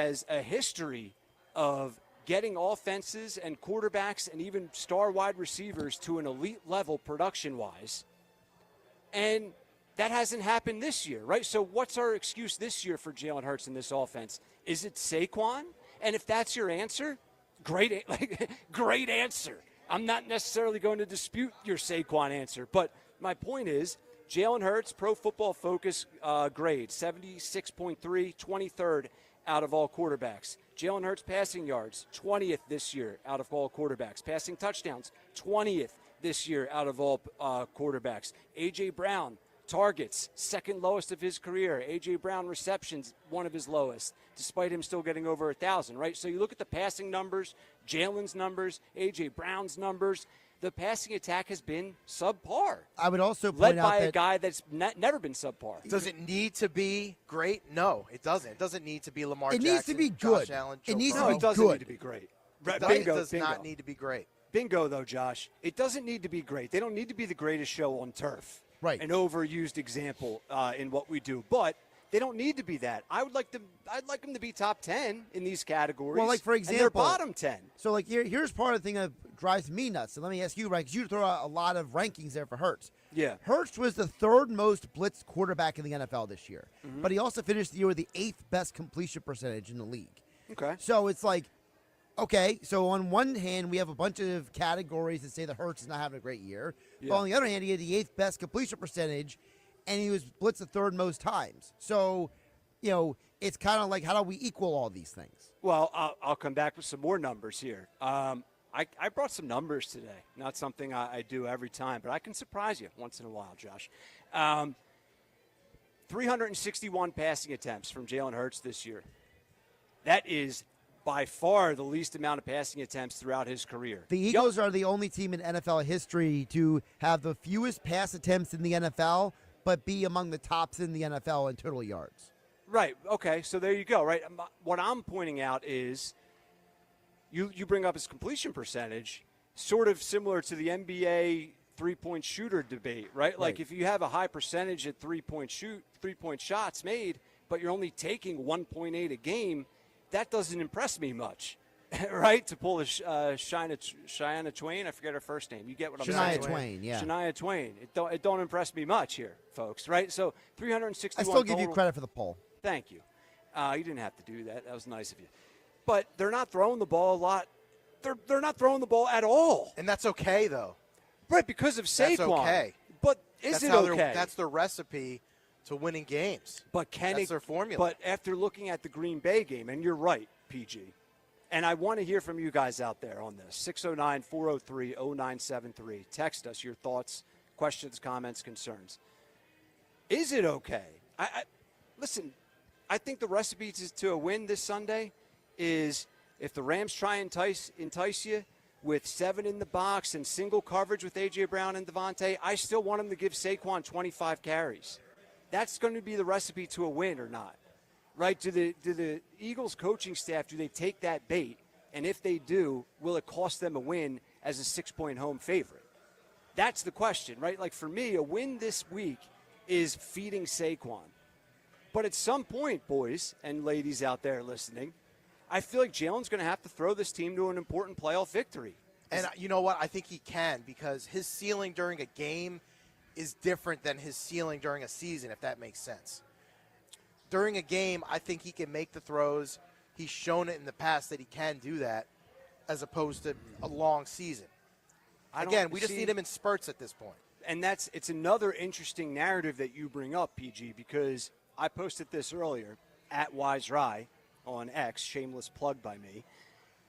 has a history of getting offenses and quarterbacks and even star wide receivers to an elite level production-wise. And that hasn't happened this year, right? So what's our excuse this year for Jalen Hurts in this offense? Is it Saquon? And if that's your answer, great answer. I'm not necessarily going to dispute your Saquon answer. But my point is, Jalen Hurts, Pro Football Focus grade, 76.3, 23rd out of all quarterbacks. Jalen Hurts passing yards, 20th this year out of all quarterbacks. Passing touchdowns, 20th this year out of all quarterbacks. A.J. Brown, targets, second lowest of his career. A.J. Brown receptions, one of his lowest, despite him still getting over 1,000, right? So you look at the passing numbers, Jalen's numbers, A.J. Brown's numbers, the passing attack has been subpar. I would also led point out by that a guy that's never been subpar. Does it need to be great? No, it doesn't. It doesn't need to be Lamar Jackson. It needs to be good. Josh Allen, It Joe needs to No, be it doesn't good. need to be great. It does not need to be great. Bingo, though, Josh. It doesn't need to be great. They don't need to be the greatest show on turf. Right. An overused example in what we do. But they don't need to be that. I'd like them to be top 10 in these categories. Well, like, for example, and they're bottom 10. So, like, here's part of the thing that drives me nuts. So let me ask you, right, because you throw out a lot of rankings there for Hurts. Yeah. Hurts was the third most blitzed quarterback in the NFL this year. Mm-hmm. But he also finished the year with the 8th best completion percentage in the league. Okay. So it's like, okay, so on one hand, we have a bunch of categories that say that Hurts is not having a great year. Yeah. But on the other hand, he had the 8th best completion percentage, and he was blitzed the third most times. So, you know, it's kind of like, how do we equal all these things? Well, I'll come back with some more numbers here. I brought some numbers today. Not something I do every time, but I can surprise you once in a while, Josh. 361 passing attempts from Jalen Hurts this year. That is by far the least amount of passing attempts throughout his career. The Eagles are the only team in NFL history to have the fewest pass attempts in the NFL, but be among the tops in the NFL in total yards. Right. Okay. So there you go. Right. What I'm pointing out is you bring up his completion percentage, sort of similar to the NBA three-point shooter debate, right? Like if you have a high percentage at three-point shots made, but you're only taking 1.8 a game, that doesn't impress me much, right? To pull a Shania Twain, I forget her first name. You get what I'm saying? Shania Twain, yeah. Shania Twain. It don't impress me much here, folks, right? So 361 I still give you total. credit for the poll. Thank you. You didn't have to do that. That was nice of you. But they're not throwing the ball a lot. They're not throwing the ball at all. And that's okay, though. Right, because of Saquon. That's okay. But is it okay? That's their recipe to winning games. But that's their formula. But after looking at the Green Bay game, and you're right, PG, and I want to hear from you guys out there on this, 609-403-0973. Text us your thoughts, questions, comments, concerns. Is it okay? Listen, I think the recipe to a win this Sunday is if the Rams try and entice you with 7 in the box and single coverage with A.J. Brown and Devontae, I still want them to give Saquon 25 carries. That's going to be the recipe to a win or not, right? Do the Eagles coaching staff, do they take that bait? And if they do, will it cost them a win as a 6-point home favorite? That's the question, right? Like for me, a win this week is feeding Saquon. But at some point, boys and ladies out there listening, I feel like Jalen's going to have to throw this team to an important playoff victory. And you know what? I think he can, because his ceiling during a game is different than his ceiling during a season, if that makes sense. During a game, I think he can make the throws. He's shown it in the past that he can do that, as opposed to a long season. Again, we just need him in spurts at this point. And it's another interesting narrative that you bring up, PG, because I posted this earlier at Wise Rye on X, shameless plug by me.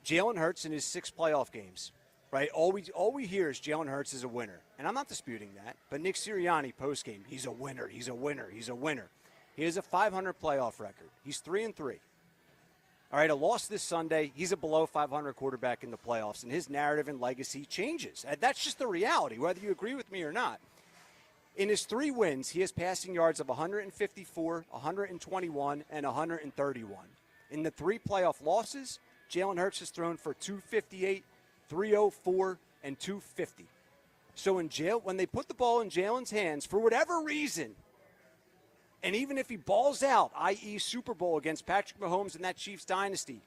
Jalen Hurts in his 6 playoff games, right? All we hear is Jalen Hurts is a winner. And I'm not disputing that. But Nick Sirianni postgame, he's a winner, he's a winner, he's a winner. He has a 500 playoff record. He's 3-3. All right, a loss this Sunday, he's a below 500 quarterback in the playoffs, and his narrative and legacy changes. And that's just the reality, whether you agree with me or not. In his 3 wins, he has passing yards of 154, 121, and 131. In the 3 playoff losses, Jalen Hurts has thrown for 258, 304, and 250. So when they put the ball in Jalen's hands, for whatever reason, And even if he balls out, i.e. Super Bowl against Patrick Mahomes and that Chiefs dynasty,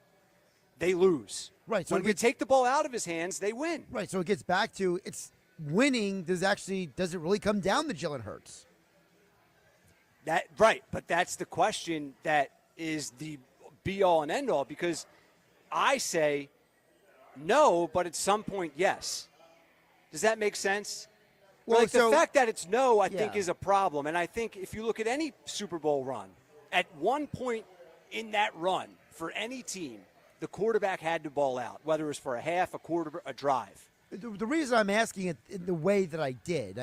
they lose. Right. So when we take the ball out of his hands, they win. Right. So it gets back to it's winning. Does it really come down to Jalen Hurts? Right. But that's the question that is the be-all and end-all, because I say no, but at some point, yes. Does that make sense? Well, like the fact that it's no, I think, yeah. is a problem. And I think if you look at any Super Bowl run, at one point in that run for any team, the quarterback had to ball out, whether it was for a half, a quarter, a drive. The reason I'm asking it in the way that I did,